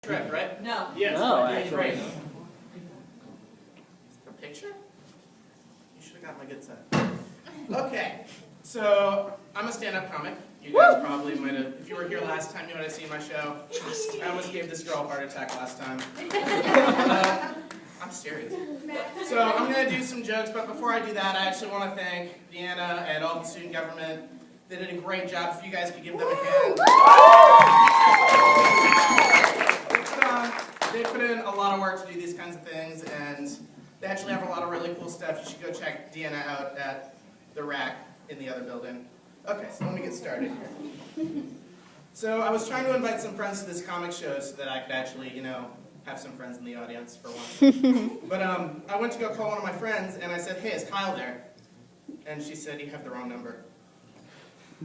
Correct, right? No. Yes. No, right. actually. Right. A picture? You should have got my good side. Okay, so I'm a stand-up comic. You guys probably might have, if you were here last time, you might have seen my show. I almost gave this girl a heart attack last time. I'm serious. So I'm going to do some jokes, but before I do that, I actually want to thank Deanna and all the student government. They did a great job. If you guys could give them a hand. They put in a lot of work to do these kinds of things, and they actually have a lot of really cool stuff. You should go check Deanna out at the rack in the other building. Okay, so let me get started here. So I was trying to invite some friends to this comic show so that I could actually, you know, have some friends in the audience for once. But I went to go call one of my friends, and I said, "Hey, is Kyle there?" And she said, "You have the wrong number."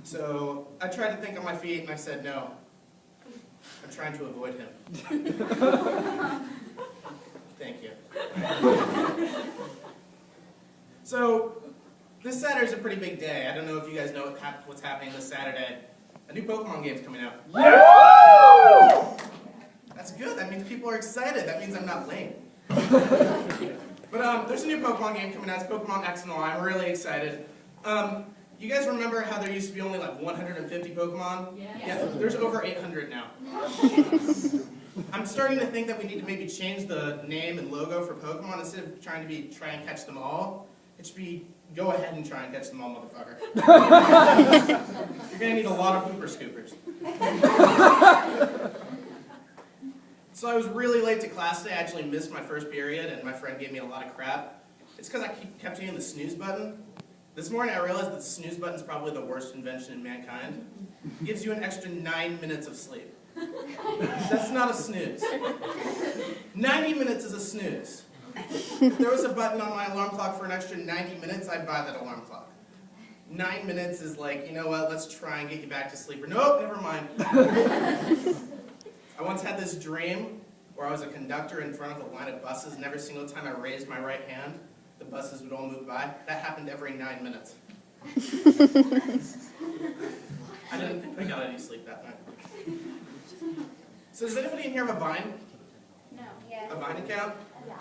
So I tried to think on my feet, and I said, "No, I'm trying to avoid him." Thank you. So this Saturday is a pretty big day. I don't know if you guys know what's happening this Saturday. A new Pokemon game's coming out. Yeah! That's good. That means people are excited. That means I'm not lame. But there's a new Pokemon game coming out. It's Pokemon X and Y. I'm really excited. You guys remember how there used to be only like 150 Pokemon? Yeah. There's over 800 now. I'm starting to think that we need to maybe change the name and logo for Pokemon. Instead of trying to try and catch them all, it should be go ahead and try and catch them all, motherfucker. You're going to need a lot of pooper scoopers. So I was really late to class today. I actually missed my first period, and my friend gave me a lot of crap. It's because I kept hitting the snooze button. This morning I realized that the snooze button is probably the worst invention in mankind. It gives you an extra 9 minutes of sleep. That's not a snooze. 90 minutes is a snooze. If there was a button on my alarm clock for an extra 90 minutes, I'd buy that alarm clock. 9 minutes is like, you know what, let's try and get you back to sleep. Or nope, never mind. I once had this dream where I was a conductor in front of a line of buses, and every single time I raised my right hand, the buses would all move by. That happened every 9 minutes. I didn't think I got any sleep that night. So does anybody in here have a Vine? No. Yeah. A Vine account? Yeah.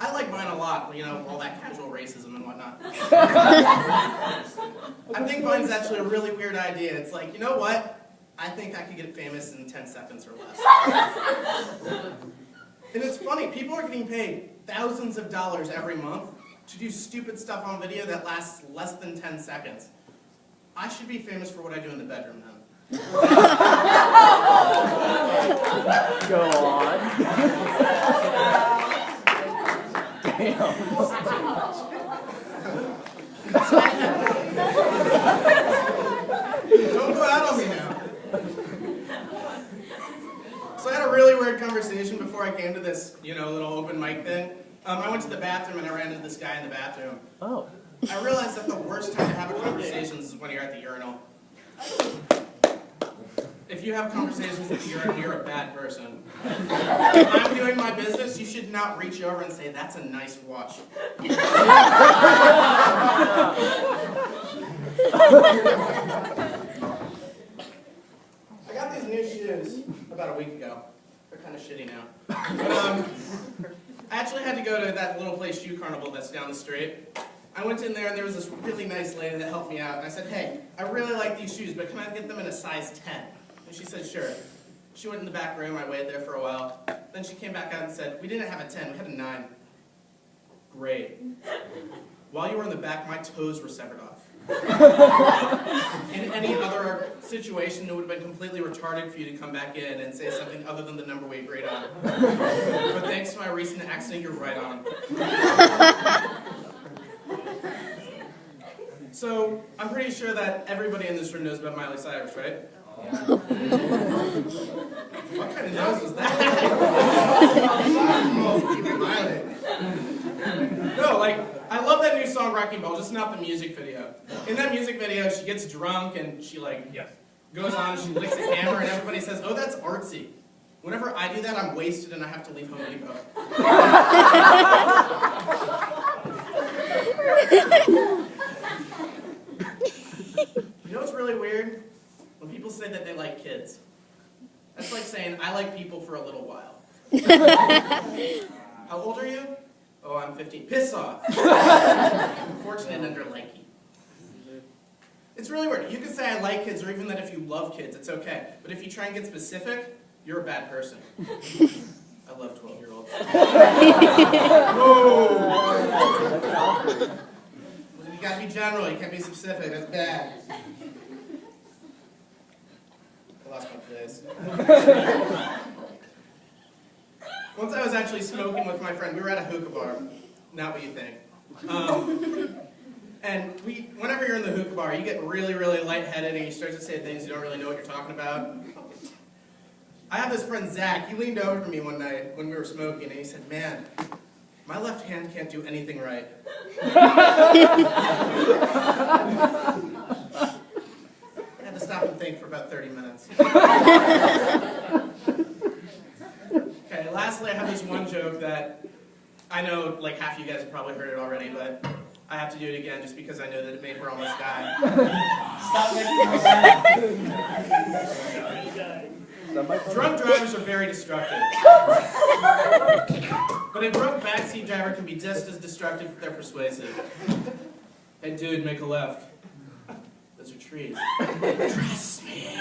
I like Vine a lot, you know, all that casual racism and whatnot. I think Vine's actually a really weird idea. It's like, you know what? I think I could get famous in 10 seconds or less. And it's funny, people are getting paid thousands of dollars every month to do stupid stuff on video that lasts less than 10 seconds. I should be famous for what I do in the bedroom then. Go on. Damn. Don't go out on me now. So I had a really weird conversation before I came to this, you know, little open mic thing. I went to the bathroom and I ran into this guy in the bathroom. Oh. I realized that the worst time to have a conversation is when you're at the urinal. If you have conversations at the urinal, you're a bad person. If I'm doing my business, you should not reach over and say, "That's a nice watch." I got these new shoes about a week ago. They're kind of shitty now. But I actually had to go to that little place, Shoe Carnival, that's down the street. I went in there and there was this really nice lady that helped me out. And I said, "Hey, I really like these shoes, but can I get them in a size 10? And she said, "Sure." She went in the back room. I waited there for a while. Then she came back out and said, "We didn't have a 10, we had a 9. Great. While you were in the back, my toes were severed off. In any other situation, it would have been completely retarded for you to come back in and say something other than the number we agreed on. But thanks to my recent accident, you're right on." So, I'm pretty sure that everybody in this room knows about Miley Cyrus, right? What kind of nose was that? Miley. No, like, I love that new song, Wrecking Ball, just not the music video. In that music video, she gets drunk and she, like, goes on and she licks a hammer and everybody says, "Oh, that's artsy." Whenever I do that, I'm wasted and I have to leave Home Depot. You know what's really weird? When people say that they like kids. That's like saying, I like people for a little while. How old are you? Oh, I'm 15. Piss off. Fortunate under likey. It's really weird. You can say I like kids, or even that if you love kids, it's okay. But if you try and get specific, you're a bad person. I love 12-year-olds. You gotta be general, you can't be specific, that's bad. I lost my place. Once I was actually smoking with my friend, we were at a hookah bar. Not what you think. And whenever you're in the hookah bar, you get really, really lightheaded and you start to say things you don't really know what you're talking about. I have this friend, Zach. He leaned over to me one night when we were smoking and he said, man, my left hand can't do anything right. I had to stop and think for about 30 minutes. Okay, lastly, I have this one joke that I know like half of you guys have probably heard it already, but I have to do it again just because I know that it made her almost die. Stop making me laugh. Drunk drivers are very destructive. But a drunk backseat driver can be just as destructive if they're persuasive. Hey dude, make a left. Those are trees. Trust me.